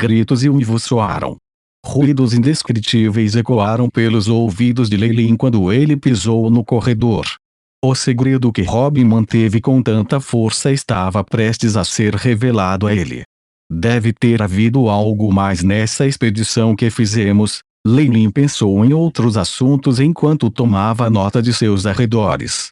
Gritos e uivos soaram. Ruídos indescritíveis ecoaram pelos ouvidos de Leilin quando ele pisou no corredor. O segredo que Robin manteve com tanta força estava prestes a ser revelado a ele. Deve ter havido algo mais nessa expedição que fizemos. Leilin pensou em outros assuntos enquanto tomava nota de seus arredores.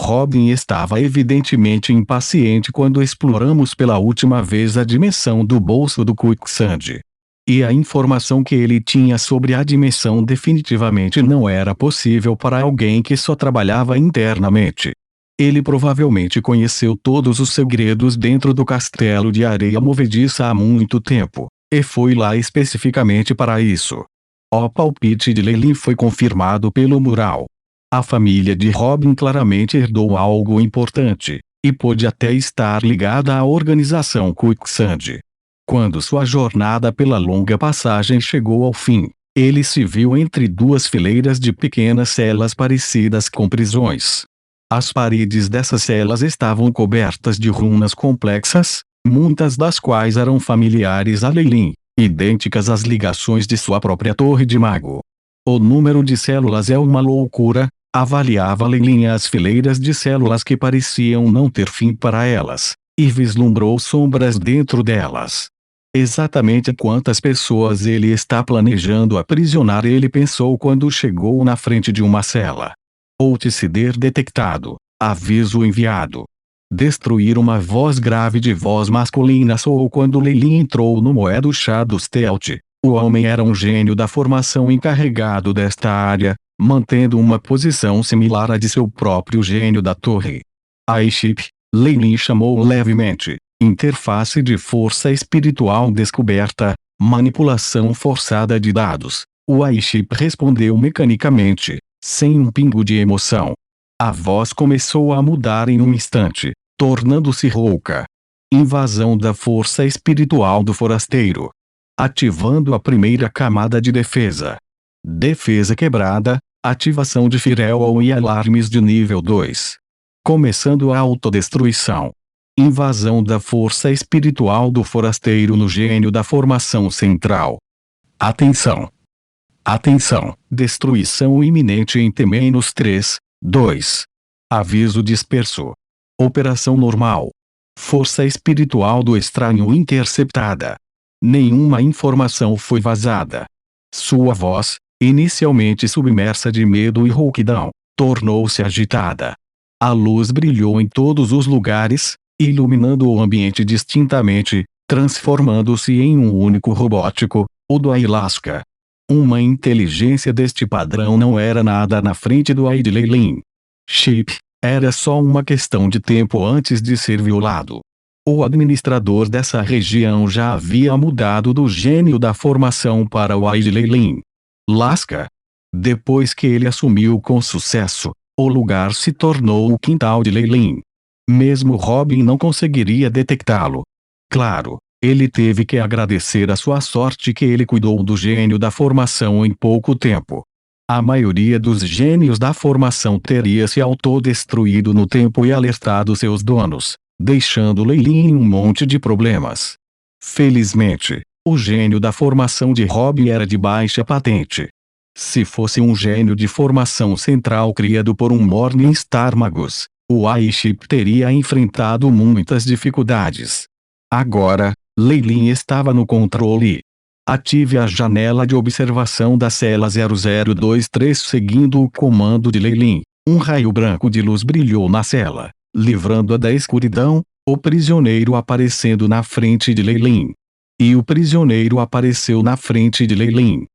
Robin estava evidentemente impaciente quando exploramos pela última vez a dimensão do bolso do Quicksand. E a informação que ele tinha sobre a dimensão definitivamente não era possível para alguém que só trabalhava internamente. Ele provavelmente conheceu todos os segredos dentro do castelo de areia movediça há muito tempo, e foi lá especificamente para isso. O palpite de Leilin foi confirmado pelo mural. A família de Robin claramente herdou algo importante, e pôde até estar ligada à organização Quicksand. Quando sua jornada pela longa passagem chegou ao fim, ele se viu entre duas fileiras de pequenas celas parecidas com prisões. As paredes dessas celas estavam cobertas de runas complexas, muitas das quais eram familiares a Leilin, idênticas às ligações de sua própria torre de mago. O número de células é uma loucura, avaliava Leilin as fileiras de células que pareciam não ter fim para elas, e vislumbrou sombras dentro delas. Exatamente quantas pessoas ele está planejando aprisionar, ele pensou quando chegou na frente de uma cela. Outicider detectado. Aviso enviado. Destruir. Uma voz grave de voz masculina soou quando Leilin entrou no moedo chá do Stealth. O homem era um gênio da formação encarregado desta área, mantendo uma posição similar à de seu próprio gênio da torre. Airship, Leilin chamou levemente. Interface de força espiritual descoberta, manipulação forçada de dados. O Airship respondeu mecanicamente, sem um pingo de emoção. A voz começou a mudar em um instante, tornando-se rouca. Invasão da força espiritual do forasteiro. Ativando a primeira camada de defesa. Defesa quebrada, ativação de firewall e alarmes de nível 2. Começando a autodestruição. Invasão da força espiritual do forasteiro no gênio da formação central. Atenção! Atenção! Destruição iminente em T-3, 2. Aviso disperso. Operação normal. Força espiritual do estranho interceptada. Nenhuma informação foi vazada. Sua voz, inicialmente submersa de medo e rouquidão, tornou-se agitada. A luz brilhou em todos os lugares, iluminando o ambiente distintamente, transformando-se em um único robótico, o do Ailasca. Uma inteligência deste padrão não era nada na frente do AI de Leilin. Chip, era só uma questão de tempo antes de ser violado. O administrador dessa região já havia mudado do gênio da formação para o AI de Leilin. Lasca. Depois que ele assumiu com sucesso, o lugar se tornou o quintal de Leilin. Mesmo Robin não conseguiria detectá-lo. Claro, ele teve que agradecer a sua sorte que ele cuidou do gênio da formação em pouco tempo. A maioria dos gênios da formação teria se autodestruído no tempo e alertado seus donos, deixando Leilin em um monte de problemas. Felizmente, o gênio da formação de Robin era de baixa patente. Se fosse um gênio de formação central criado por um Morningstar Magus, o Airship teria enfrentado muitas dificuldades. Agora, Leilin estava no controle. Ative a janela de observação da cela 0023 seguindo o comando de Leilin. Um raio branco de luz brilhou na cela, livrando-a da escuridão, o prisioneiro aparecendo na frente de Leilin. E o prisioneiro apareceu na frente de Leilin.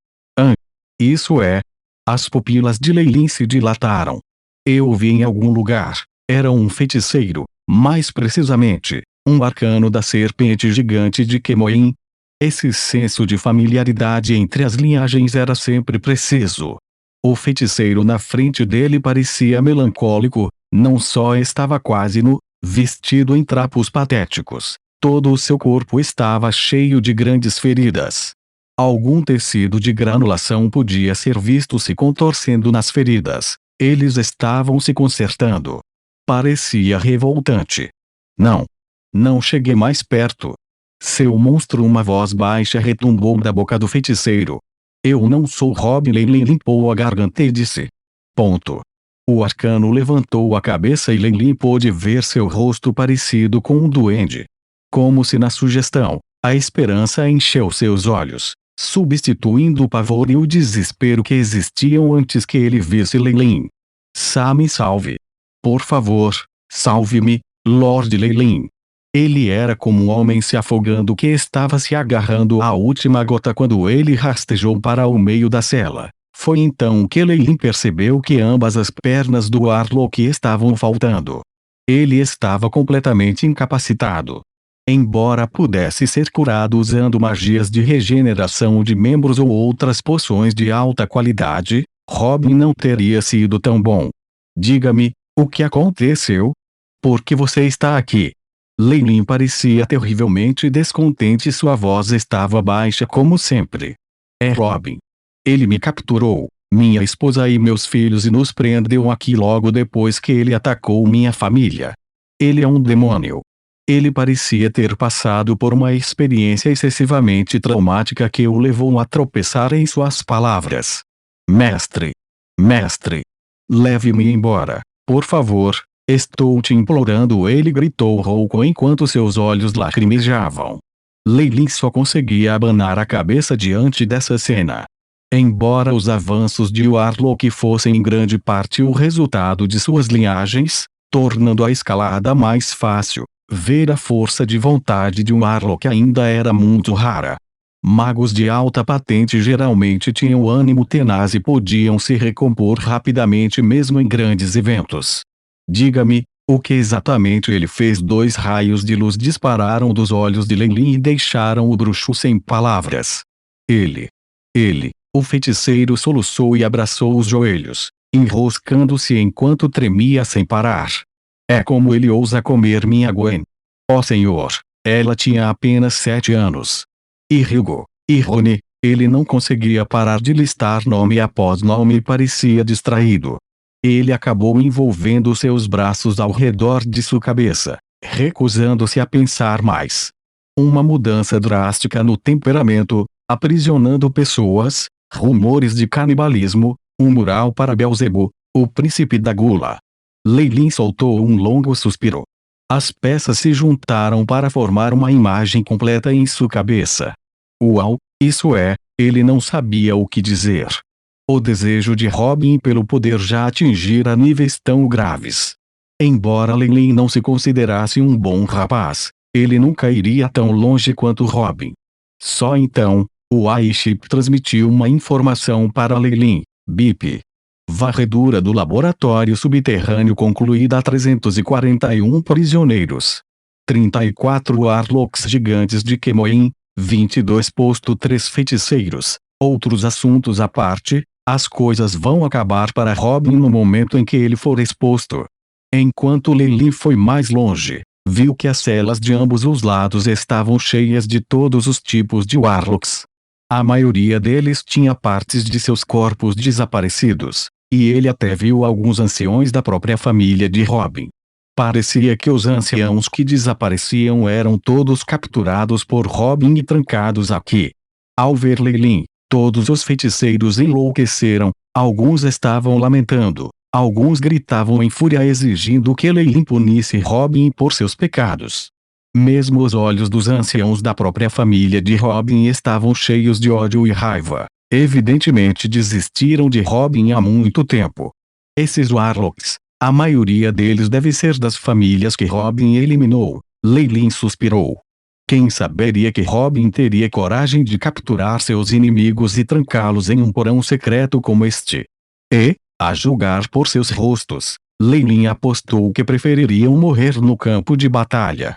Isso é. As pupilas de Leilin se dilataram. Eu o vi em algum lugar. Era um feiticeiro, mais precisamente, um arcano da serpente gigante de Kemoin. Esse senso de familiaridade entre as linhagens era sempre preciso. O feiticeiro na frente dele parecia melancólico, não só estava quase nu, vestido em trapos patéticos, todo o seu corpo estava cheio de grandes feridas. Algum tecido de granulação podia ser visto se contorcendo nas feridas. Eles estavam se consertando. Parecia revoltante. Não. Não cheguei mais perto. Seu monstro. Uma voz baixa retumbou da boca do feiticeiro. Eu não sou Robin. Leilin limpou a garganta e disse. Ponto. O arcano levantou a cabeça e Leilin pôde ver seu rosto parecido com um duende. Como se na sugestão, a esperança encheu seus olhos, substituindo o pavor e o desespero que existiam antes que ele visse Leilin. Me salve. Por favor, salve-me, Lord Leilin. Ele era como um homem se afogando que estava se agarrando à última gota quando ele rastejou para o meio da cela. Foi então que Leilin percebeu que ambas as pernas do Warlock estavam faltando. Ele estava completamente incapacitado. Embora pudesse ser curado usando magias de regeneração de membros ou outras poções de alta qualidade, Robin não teria sido tão bom. Diga-me, o que aconteceu? Por que você está aqui? Leilin parecia terrivelmente descontente e sua voz estava baixa como sempre. É Robin. Ele me capturou, minha esposa e meus filhos e nos prendeu aqui logo depois que ele atacou minha família. Ele é um demônio. Ele parecia ter passado por uma experiência excessivamente traumática que o levou a tropeçar em suas palavras. Mestre. Mestre. Leve-me embora, por favor, estou te implorando. Ele gritou rouco enquanto seus olhos lacrimejavam. Leilin só conseguia abanar a cabeça diante dessa cena. Embora os avanços de Warlock fossem em grande parte o resultado de suas linhagens, tornando a escalada mais fácil, ver a força de vontade de um Warlock ainda era muito rara. Magos de alta patente geralmente tinham ânimo tenaz e podiam se recompor rapidamente mesmo em grandes eventos. Diga-me, o que exatamente ele fez? 2 raios de luz dispararam dos olhos de Leilin e deixaram o bruxo sem palavras. Ele. O feiticeiro soluçou e abraçou os joelhos, enroscando-se enquanto tremia sem parar. É como ele ousa comer minha Gwen. Ó Senhor, ela tinha apenas 7 anos. E Hugo, e Rony, ele não conseguia parar de listar nome após nome e parecia distraído. Ele acabou envolvendo seus braços ao redor de sua cabeça, recusando-se a pensar mais. Uma mudança drástica no temperamento, aprisionando pessoas, rumores de canibalismo, um mural para Beelzebub, o príncipe da gula. Leilin soltou um longo suspiro. As peças se juntaram para formar uma imagem completa em sua cabeça. Uau, isso é, ele não sabia o que dizer. O desejo de Robin pelo poder já atingira níveis tão graves. Embora Leilin não se considerasse um bom rapaz, ele nunca iria tão longe quanto Robin. Só então, o iChip transmitiu uma informação para Leilin. BIP. Varredura do laboratório subterrâneo concluída. 341 prisioneiros. 34 Warlocks gigantes de Kemoin. 22.3 feiticeiros. Outros assuntos à parte, as coisas vão acabar para Robin no momento em que ele for exposto. Enquanto Leilin foi mais longe, viu que as celas de ambos os lados estavam cheias de todos os tipos de Warlocks. A maioria deles tinha partes de seus corpos desaparecidos, e ele até viu alguns anciões da própria família de Robin. Parecia que os anciãos que desapareciam eram todos capturados por Robin e trancados aqui. Ao ver Leilin, todos os feiticeiros enlouqueceram, alguns estavam lamentando, alguns gritavam em fúria exigindo que Leilin punisse Robin por seus pecados. Mesmo os olhos dos anciãos da própria família de Robin estavam cheios de ódio e raiva. Evidentemente desistiram de Robin há muito tempo. Esses Warlocks, a maioria deles deve ser das famílias que Robin eliminou. Leilin suspirou. Quem saberia que Robin teria coragem de capturar seus inimigos e trancá-los em um porão secreto como este? E, a julgar por seus rostos, Leilin apostou que prefeririam morrer no campo de batalha.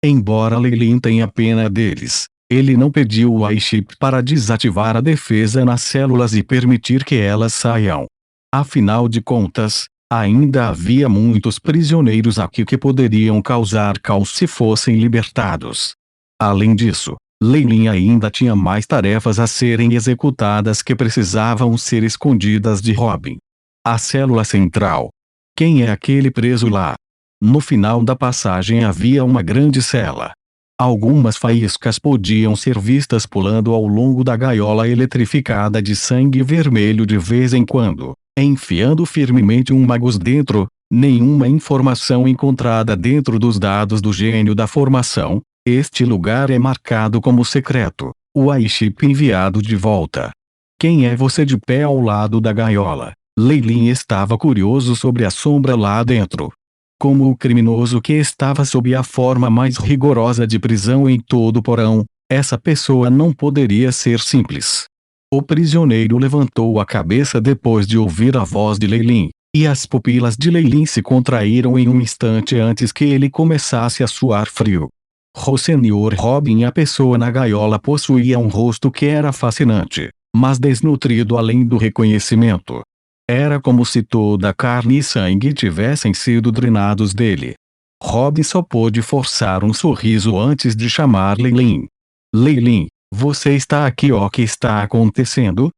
Embora Leilin tenha pena deles, ele não pediu o iChip para desativar a defesa nas células e permitir que elas saiam. Afinal de contas, ainda havia muitos prisioneiros aqui que poderiam causar caos se fossem libertados. Além disso, Leilin ainda tinha mais tarefas a serem executadas que precisavam ser escondidas de Robin. A célula central. Quem é aquele preso lá? No final da passagem havia uma grande cela. Algumas faíscas podiam ser vistas pulando ao longo da gaiola eletrificada de sangue vermelho de vez em quando, enfiando firmemente um magus dentro. Nenhuma informação encontrada dentro dos dados do gênio da formação. Este lugar é marcado como secreto. O iChip enviado de volta. Quem é você de pé ao lado da gaiola? Lei estava curioso sobre a sombra lá dentro. Como o criminoso que estava sob a forma mais rigorosa de prisão em todo o porão, essa pessoa não poderia ser simples. O prisioneiro levantou a cabeça depois de ouvir a voz de Lei, e as pupilas de Lei se contraíram em um instante antes que ele começasse a suar frio. O Sr. Robin, a pessoa na gaiola, possuía um rosto que era fascinante, mas desnutrido além do reconhecimento. Era como se toda a carne e sangue tivessem sido drenados dele. Robin só pôde forçar um sorriso antes de chamar Lei. Lei, você está aqui? O que está acontecendo?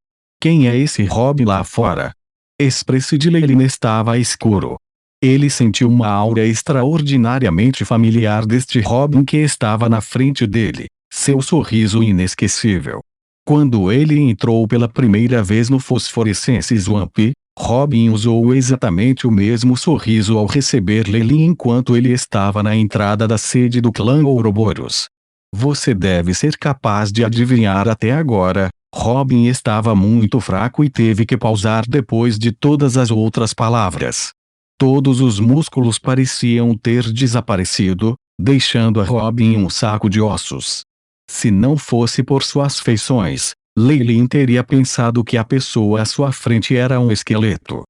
Quem é esse Robin lá fora? Expresso de Lei estava escuro. Ele sentiu uma aura extraordinariamente familiar deste Robin que estava na frente dele, seu sorriso inesquecível. Quando ele entrou pela primeira vez no Phosphorescence Swamp, Robin usou exatamente o mesmo sorriso ao receber Lei enquanto ele estava na entrada da sede do clã Ouroboros. Você deve ser capaz de adivinhar até agora. Robin estava muito fraco e teve que pausar depois de todas as outras palavras. Todos os músculos pareciam ter desaparecido, deixando a Robin um saco de ossos. Se não fosse por suas feições, Lei teria pensado que a pessoa à sua frente era um esqueleto.